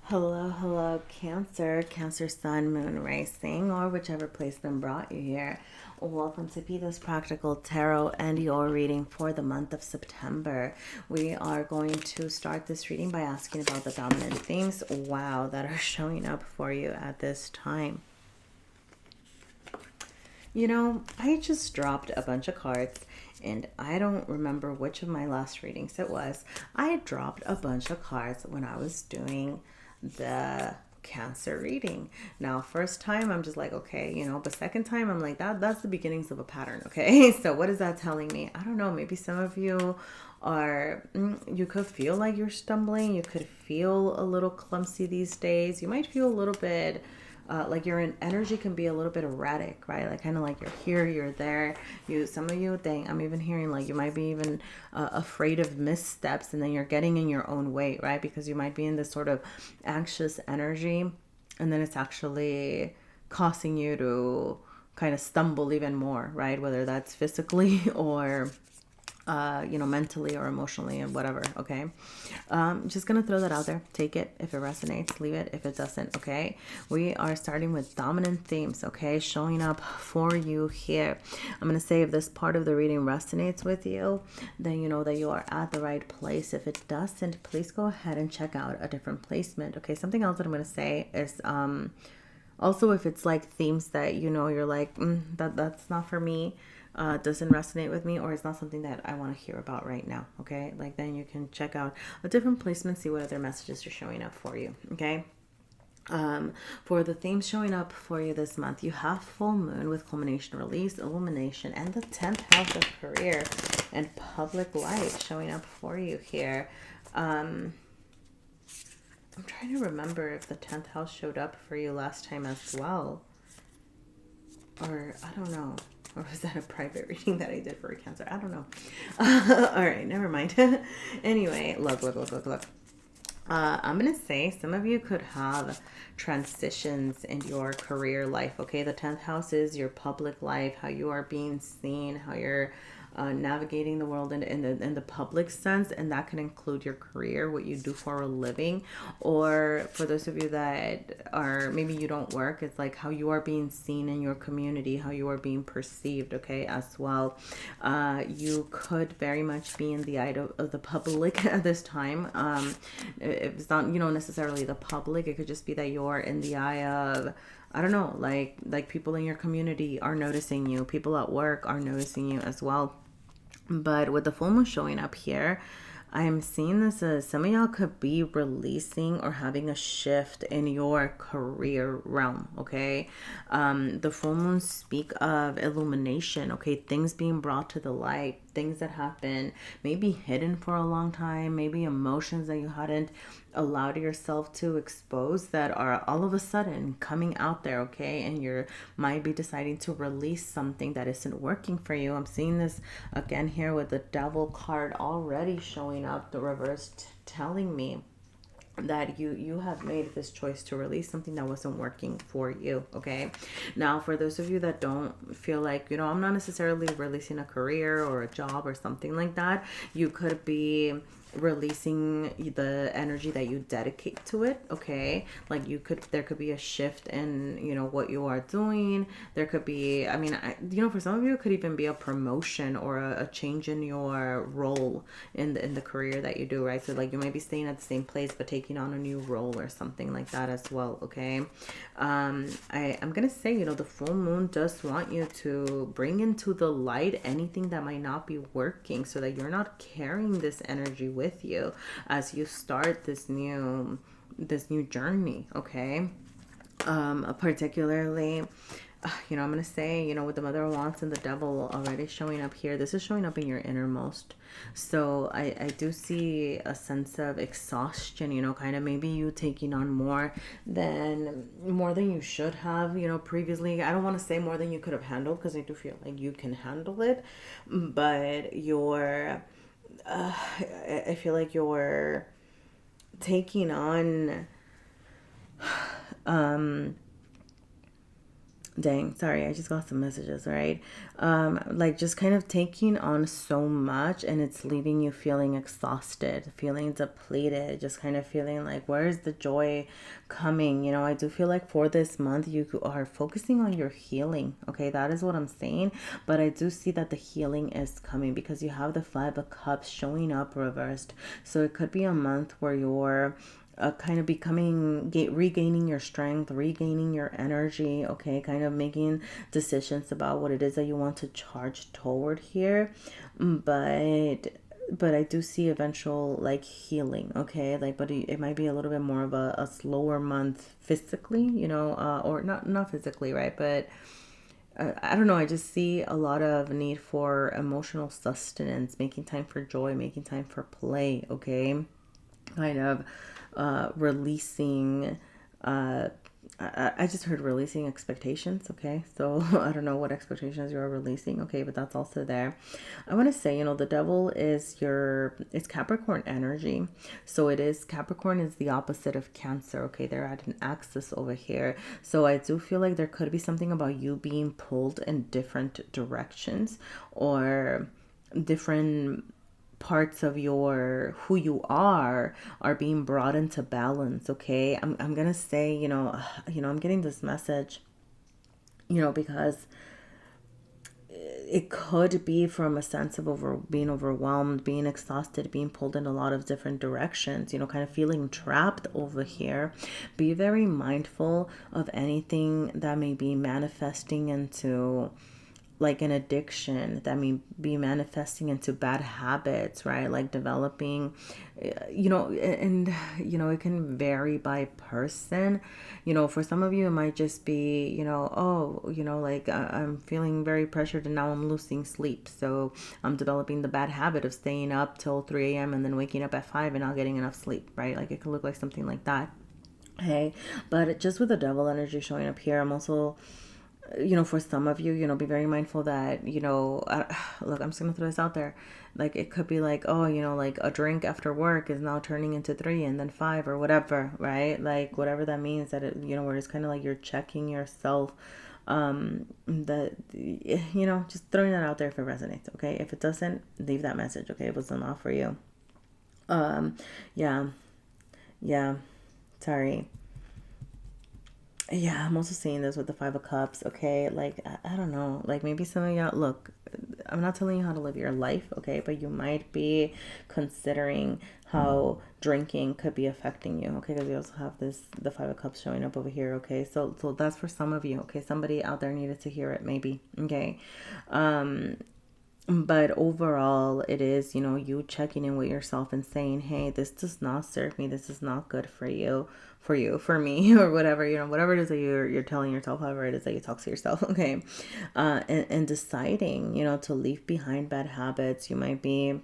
Hello, hello, Cancer, Cancer Sun, Moon, Rising, or whichever placement brought you here. Welcome to Pita's Practical Tarot and your reading for the month of September. We are going to start this reading by asking about the dominant themes, wow, that are showing up for you at this time. You know, I just dropped a bunch of cards and I don't remember which of my last readings it was. I dropped a bunch of cards when I was doing the Cancer reading. Now, first time I'm just like, okay, but second time I'm like, that's the beginnings of a pattern, okay? So what is that telling me? I don't know, maybe some of you are, you could feel like you're stumbling, you could feel a little clumsy these days, you might feel a little bit like your energy can be a little bit erratic, right? Like kind of like you're here, you're there. Some of you, dang, I'm even hearing like you might be even afraid of missteps, and then you're getting in your own way, right? Because you might be in this sort of anxious energy, and then it's actually causing you to kind of stumble even more, right? Whether that's physically or mentally or emotionally and whatever, okay? Just gonna throw that out there. Take it if it resonates, leave it if it doesn't, okay? We are starting with dominant themes, okay? Showing up for you here. I'm gonna say if this part of the reading resonates with you, then you know that you are at the right place. If it doesn't, please go ahead and check out a different placement, okay? Something else that I'm gonna say is also if it's like themes that you're like that's not for me, doesn't resonate with me, or it's not something that I want to hear about right now, okay? Like then you can check out a different placement, see what other messages are showing up for you, okay? For the themes showing up for you this month, you have full moon with culmination, release, illumination, and the 10th house of career and public life showing up for you here. I'm trying to remember if the 10th house showed up for you last time as well. Or I don't know. Or was that a private reading that I did for a Cancer? I don't know. All right, never mind. Anyway, look. I'm going to say some of you could have transitions in your career life, okay? The 10th house is your public life, how you are being seen, how you're navigating the world in the public sense, and that can include your career, what you do for a living, or for those of you that are maybe you don't work, it's like how you are being seen in your community, how you are being perceived, okay, as well. You could very much be in the eye of the public at this time. If it's not necessarily the public, it could just be that you're in the eye of, I don't know, like people in your community are noticing you, people at work are noticing you as well. But with the full moon showing up here, I'm seeing this as some of y'all could be releasing or having a shift in your career realm, okay? The full moons speak of illumination, okay? Things being brought to the light, things that have been maybe hidden for a long time, maybe emotions that you hadn't allowed yourself to expose that are all of a sudden coming out there, okay? And you might be deciding to release something that isn't working for you. I'm seeing this again here with the Devil card already showing up, the reverse, telling me that you have made this choice to release something that wasn't working for you, okay? Now, for those of you that don't feel like, I'm not necessarily releasing a career or a job or something like that, you could be releasing the energy that you dedicate to it, okay? Like there could be a shift in what you are doing. There could be, for some of you it could even be a promotion or a change in your role in the career that you do, right? So like you might be staying at the same place but taking on a new role or something like that as well, okay? I'm gonna say, the full moon does want you to bring into the light anything that might not be working, so that you're not carrying this energy with you as you start this new journey, okay? Particularly, I'm going to say, with the Mother of Wands and the Devil already showing up here, this is showing up in your innermost. So I do see a sense of exhaustion, kind of maybe you taking on more than you should have, previously. I don't want to say more than you could have handled, because I do feel like you can handle it, but I feel like you're taking on Dang, sorry, I just got some messages, right? Like just kind of taking on so much and it's leaving you feeling exhausted, feeling depleted, just kind of feeling like, where's the joy coming? You know, I do feel like for this month, you are focusing on your healing. Okay, that is what I'm saying. But I do see that the healing is coming because you have the Five of Cups showing up reversed. So it could be a month where you're kind of becoming regaining your strength, regaining your energy, okay, kind of making decisions about what it is that you want to charge toward here. But I do see eventual like healing, okay, like, but it might be a little bit more of a slower month physically, you know, or not physically, right, but I don't know. I just see a lot of need for emotional sustenance, making time for joy, making time for play, okay, kind of releasing. uh I just heard releasing expectations, okay, so I don't know what expectations you're releasing, okay, but that's also there. I want to say, you know, the devil is it's Capricorn energy, so it is, Capricorn is the opposite of Cancer, okay, they're at an axis over here, so I do feel like there could be something about you being pulled in different directions or different parts of your who you are being brought into balance, okay. I'm gonna say, I'm getting this message, because it could be from a sense of being overwhelmed, being exhausted, being pulled in a lot of different directions, kind of feeling trapped over here. Be very mindful of anything that may be manifesting into like an addiction, that may be manifesting into bad habits, right? Like developing, and it can vary by person. For some of you, it might just be, like I'm feeling very pressured and now I'm losing sleep. So I'm developing the bad habit of staying up till 3 a.m. and then waking up at 5 and not getting enough sleep, right? Like it could look like something like that. Okay. But just with the devil energy showing up here, I'm also, for some of you, be very mindful that, look, I'm just gonna throw this out there. Like, it could be like, oh, like a drink after work is now turning into 3 and then 5 or whatever, right? Like, whatever that means, that it, where it's kind of like you're checking yourself. That, just throwing that out there if it resonates, okay? If it doesn't, leave that message, okay? It wasn't all for you. Yeah, yeah, sorry. Yeah, I'm also seeing this with the Five of Cups, okay? Like, I don't know. Like, maybe some of y'all, look, I'm not telling you how to live your life, okay? But you might be considering how drinking could be affecting you, okay? Because we also have the Five of Cups showing up over here, okay? So that's for some of you, okay? Somebody out there needed to hear it, maybe, okay? But overall, it is, you checking in with yourself and saying, hey, this does not serve me. This is not good for you, for me, or whatever, whatever it is that you're telling yourself, however it is that you talk to yourself. Okay. And deciding, to leave behind bad habits. You might be,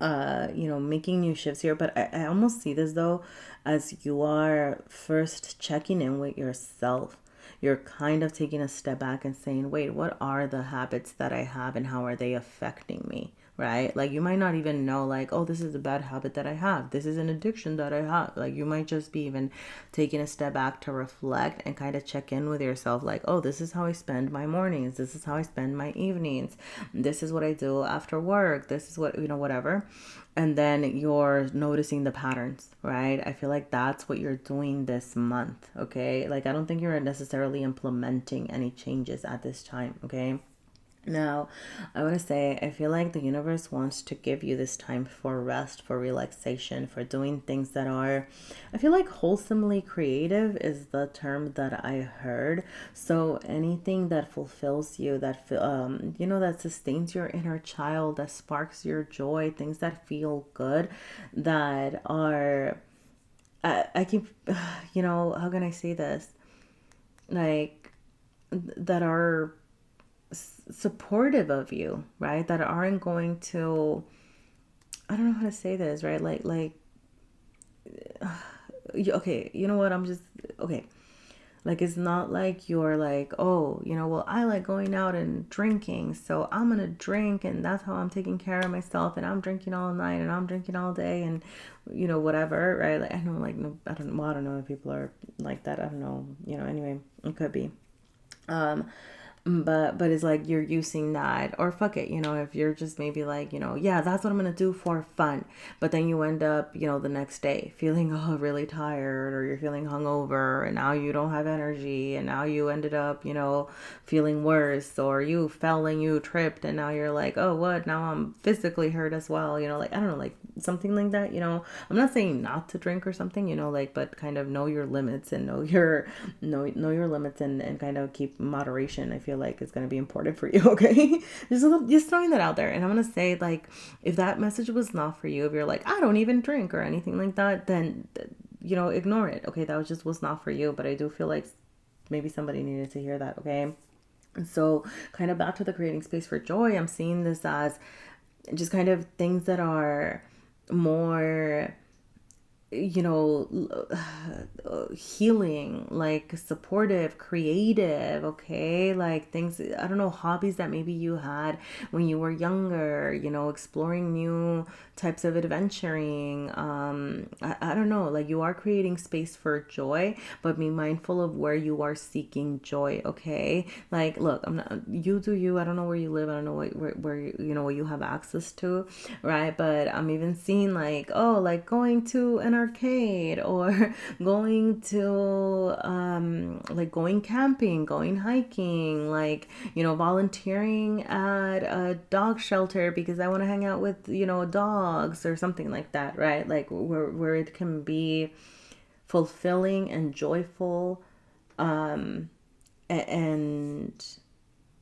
making new shifts here, but I almost see this though, as you are first checking in with yourself. You're kind of taking a step back and saying, wait, what are the habits that I have and how are they affecting me? Right? Like, you might not even know, like, oh, this is a bad habit that I have. This is an addiction that I have. Like, you might just be even taking a step back to reflect and kind of check in with yourself. Like, oh, this is how I spend my mornings. This is how I spend my evenings. This is what I do after work. This is what, whatever. And then you're noticing the patterns, right? I feel like that's what you're doing this month, okay? Like, I don't think you're necessarily implementing any changes at this time, okay? Now, I want to say, I feel like the universe wants to give you this time for rest, for relaxation, for doing things that are, I feel like wholesomely creative is the term that I heard. So anything that fulfills you, that, that sustains your inner child, that sparks your joy, things that feel good, that are, I keep, how can I say this? Like, that are supportive of you, right? That aren't going to, I don't know how to say this, right? Okay, you know what? Okay. Like, it's not like you're like, oh, well, I like going out and drinking, so I'm gonna drink and that's how I'm taking care of myself, and I'm drinking all night and I'm drinking all day and, whatever, right? Like, I know, like, no, I don't know if people are like that. I don't know, anyway, it could be. But it's like you're using that, or fuck it, if you're just maybe like, yeah, that's what I'm gonna do for fun, but then you end up, the next day feeling really tired, or you're feeling hungover, and now you don't have energy, and now you ended up, feeling worse, or you fell and you tripped, and now you're like, oh, what, now I'm physically hurt as well, like, I don't know, like something like that. I'm not saying not to drink or something, like, but kind of know your limits, and know your limits, and kind of keep moderation. I feel like it's going to be important for you. Okay. Just throwing that out there. And I'm going to say, like, if that message was not for you, if you're like, I don't even drink or anything like that, then, ignore it. Okay. That was not for you. But I do feel like maybe somebody needed to hear that. Okay. And so kind of back to the creating space for joy, I'm seeing this as just kind of things that are more, healing, like supportive, creative, okay, like things, I don't know, hobbies that maybe you had when you were younger, exploring new types of adventuring. I don't know, like you are creating space for joy, but be mindful of where you are seeking joy. Okay, like look, I'm not, you do you, I don't know where you live, I don't know where what you have access to, right? But I'm even seeing like, oh, like going to an arcade, or going to like going camping, going hiking, like volunteering at a dog shelter because I want to hang out with dogs or something like that, right? Like where it can be fulfilling and joyful, and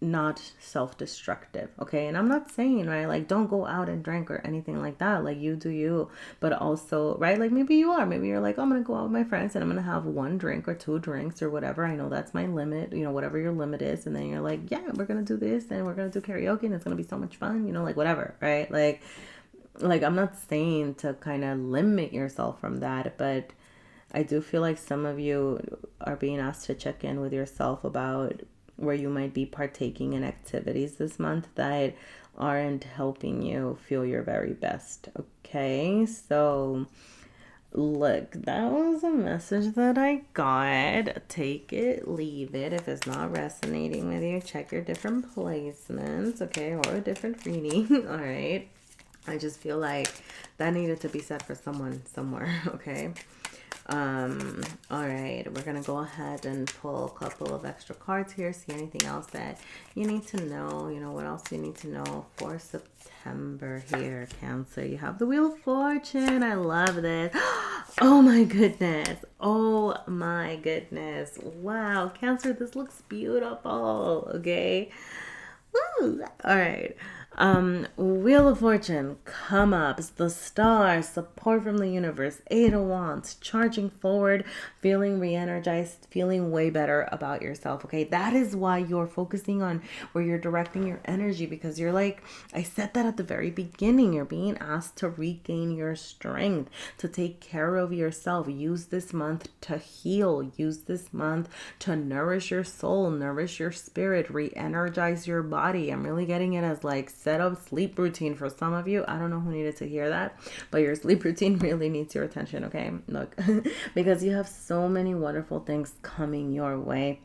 not self-destructive. Okay. And I'm not saying, right, like don't go out and drink or anything like that, like you do you, but also, right, like maybe you're like, oh, I'm gonna go out with my friends and I'm gonna have one drink or two drinks or whatever, I know that's my limit, whatever your limit is, and then you're like, yeah, we're gonna do this and we're gonna do karaoke and it's gonna be so much fun, like whatever, right? Like I'm not saying to kind of limit yourself from that, but I do feel like some of you are being asked to check in with yourself about where you might be partaking in activities this month that aren't helping you feel your very best. Okay, so look, that was a message that I got. Take it, leave it. If it's not resonating with you, check your different placements, okay, or a different reading. All right, I just feel like that needed to be said for someone somewhere. Okay. All right, we're gonna go ahead and pull a couple of extra cards here, see anything else that you need to know. What else you need to know for September here, Cancer? You have the Wheel of Fortune. I love this. Oh my goodness. Oh my goodness. Wow, Cancer, this looks beautiful. Okay. Woo. All right. Wheel of Fortune, come up, the stars, support from the universe, 8 of Wands, charging forward, feeling re-energized, feeling way better about yourself. Okay, that is why you're focusing on where you're directing your energy, because you're like, I said that at the very beginning, you're being asked to regain your strength, to take care of yourself. Use this month to heal, use this month to nourish your soul, nourish your spirit, re-energize your body. I'm really getting it as like set up sleep routine for some of you. I don't know who needed to hear that, but your sleep routine really needs your attention. Okay, look, because you have so many wonderful things coming your way.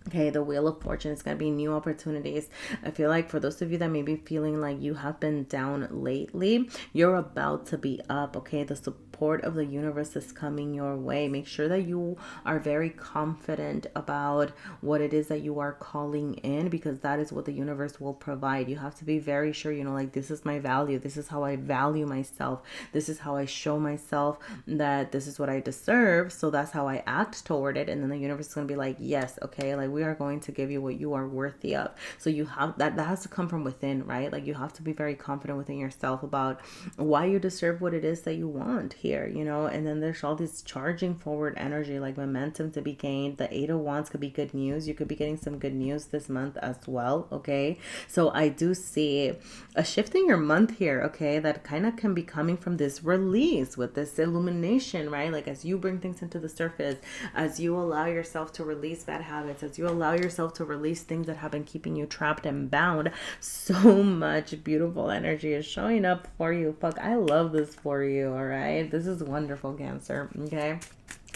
Okay, the Wheel of Fortune is going to be new opportunities. I feel like for those of you that may be feeling like you have been down lately, you're about to be up. Okay, the support of the universe is coming your way. Make sure that you are very confident about what it is that you are calling in, because that is what the universe will provide. You have to be very sure, like, this is my value. This is how I value myself. This is how I show myself that this is what I deserve. So that's how I act toward it. And then the universe is going to be like, yes, okay, like we are going to give you what you are worthy of. So you have that has to come from within, right? Like you have to be very confident within yourself about why you deserve what it is that you want here, and then there's all this charging forward energy, like momentum to be gained. The 8 of Wands could be good news. You could be getting some good news this month as well. Okay, so I do see a shift in your month here, okay, that kind of can be coming from this release with this illumination, right? Like as you bring things into the surface, as you allow yourself to release bad habits, as you allow yourself to release things that have been keeping you trapped and bound, so much beautiful energy is showing up for you. Fuck, I love this for you. All right, this is wonderful, Cancer. Okay,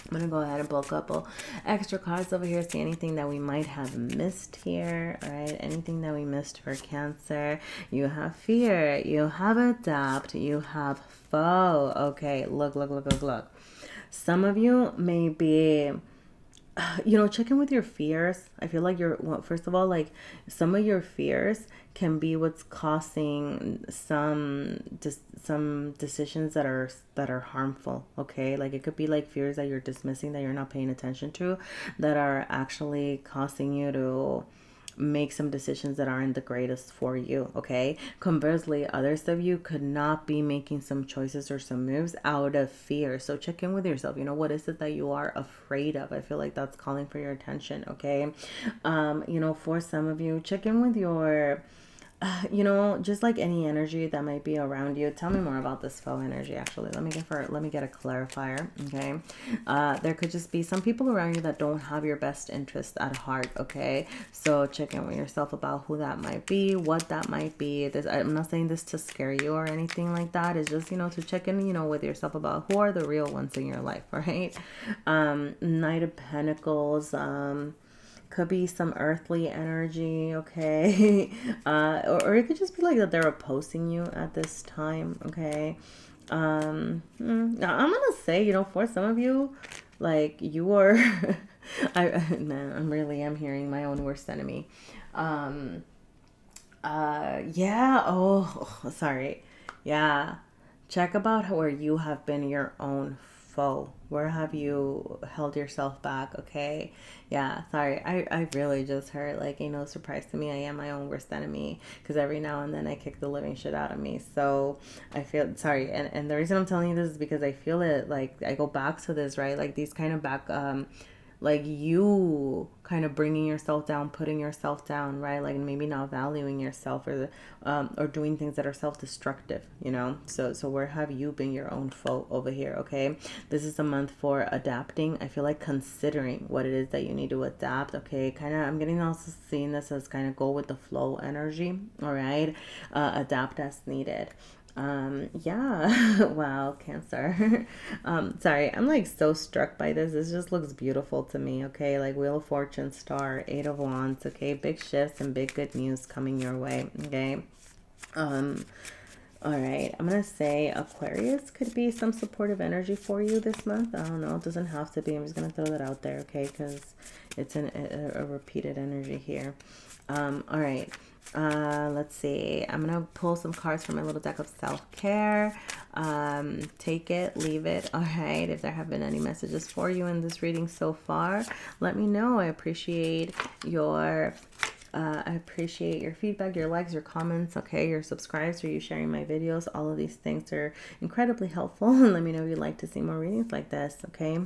I'm going to go ahead and pull a couple extra cards over here. See anything that we might have missed here. All right. Anything that we missed for Cancer. You have fear. You have adapt. You have foe. Okay. Look. Some of you may be, check in with your fears. I feel like first of all, like some of your fears can be what's causing some decisions that are harmful. Okay, like it could be like fears that you're dismissing, that you're not paying attention to, that are actually causing you to make some decisions that aren't the greatest for you. Okay, conversely, others of you could not be making some choices or some moves out of fear. So check in with yourself. What is it that you are afraid of? I feel like that's calling for your attention. Okay, for some of you, check in with your just like any energy that might be around you. Tell me more about this foe energy. Actually, let me get a clarifier. Okay, there could just be some people around you that don't have your best interest at heart. Okay, so check in with yourself about who that might be, what that might be. I'm not saying this to scare you or anything like that. It's just to check in with yourself about who are the real ones in your life. Right? Knight of Pentacles. Could be some earthly energy, okay? Or it could just be like that they're opposing you at this time, okay? Now I'm gonna say, for some of you, like you are, I really am hearing my own worst enemy. Yeah. Oh, sorry. Yeah. Check about where you have been your own foe. Where have you held yourself back? Okay. Yeah. Sorry. I really just heard, like, no surprise to me, I am my own worst enemy, because every now and then I kick the living shit out of me. So I feel sorry. And the reason I'm telling you this is because I feel it, like I go back to this, right? Like these kind of back, like you kind of bringing yourself down, putting yourself down, right? Like maybe not valuing yourself, or doing things that are self-destructive, So where have you been your own foe over here? Okay, this is a month for adapting. I feel like considering what it is that you need to adapt. Okay, kind of. I'm getting also seeing this as kind of go with the flow energy. All right, adapt as needed. Yeah. Wow, Cancer. Sorry, I'm like so struck by this just looks beautiful to me. Okay, like Wheel of Fortune, Star, Eight of Wands. Okay, big shifts and big good news coming your way. Okay. All right, I'm gonna say Aquarius could be some supportive energy for you this month. I don't know, it doesn't have to be. I'm just gonna throw that out there, okay, because it's a repeated energy here. All right. Let's see. I'm gonna pull some cards from my little deck of self-care. Take it, leave it. All right. If there have been any messages for you in this reading so far, let me know. I appreciate your feedback, your likes, your comments, okay, your subscribes, or you sharing my videos. All of these things are incredibly helpful. And let me know if you'd like to see more readings like this, okay?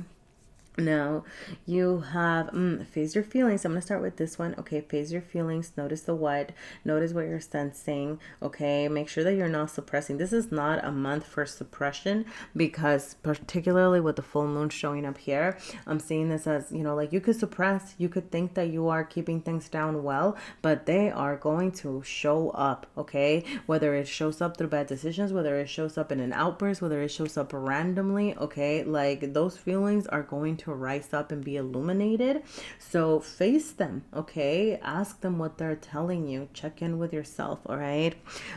Now you have face your feelings. I'm going to start with this one. Okay, face your feelings. Notice the what. Notice what you're sensing. Okay, make sure that you're not suppressing. This is not a month for suppression, because particularly with the full moon showing up here, I'm seeing this as, like you could suppress. You could think that you are keeping things down well, but they are going to show up. Okay, whether it shows up through bad decisions, whether it shows up in an outburst, whether it shows up randomly. Okay, like those feelings are going to rise up and be illuminated. So face them, okay? Ask them what they're telling you. Check in with yourself, all right?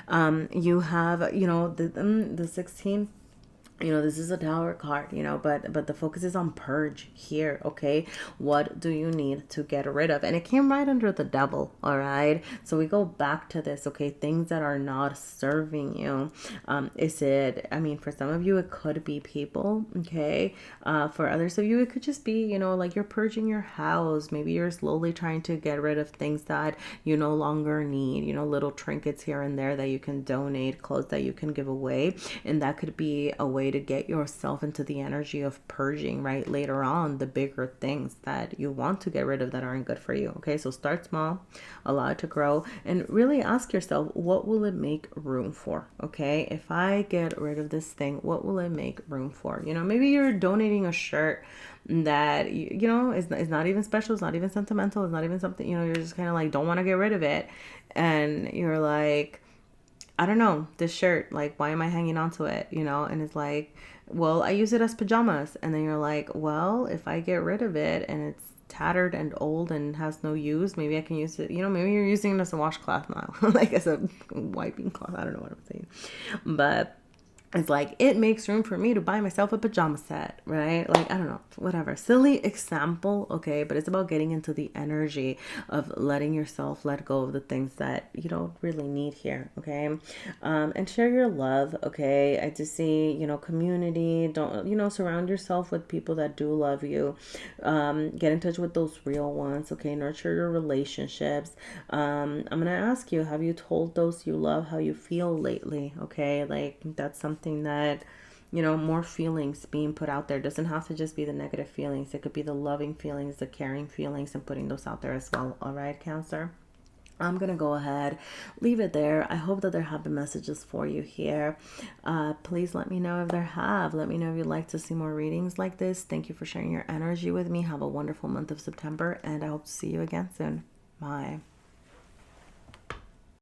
You have, the 16. This is a Tower card, but the focus is on purge here, okay? What do you need to get rid of? And it came right under the Devil, all right? So we go back to this, okay? Things that are not serving you. For some of you, it could be people, okay? For others of you, it could just be, like you're purging your house. Maybe you're slowly trying to get rid of things that you no longer need, little trinkets here and there that you can donate, clothes that you can give away. And that could be a way to get yourself into the energy of purging, right? Later on, the bigger things that you want to get rid of that aren't good for you. Okay, so start small, allow it to grow, and really ask yourself, what will it make room for? Okay, if I get rid of this thing, what will it make room for? Maybe you're donating a shirt that is not even special, it's not even sentimental, it's not even something, you're just kind of like don't want to get rid of it, and you're like, I don't know, this shirt, like, why am I hanging on to it? And it's like, Well, I use it as pajamas. And then you're like, well, if I get rid of it and it's tattered and old and has no use, maybe I can use it, maybe you're using it as a washcloth now, like as a wiping cloth. I don't know what I'm saying. But it's like, it makes room for me to buy myself a pajama set, right? Like, I don't know, whatever. Silly example, okay? But it's about getting into the energy of letting yourself let go of the things that you don't really need here, okay? And share your love, okay? I just see, community. Don't, surround yourself with people that do love you. Get in touch with those real ones, okay? Nurture your relationships. I'm going to ask you, have you told those you love how you feel lately, okay? Like, that's something that more feelings being put out there. Doesn't have to just be the negative feelings. It could be the loving feelings, the caring feelings, and putting those out there as well. All right, Cancer, I'm gonna go ahead, leave it there. I hope that there have been messages for you here. Please let me know if there have. Let me know if you'd like to see more readings like this. Thank you for sharing your energy with me. Have a wonderful month of September, and I hope to see you again soon. Bye.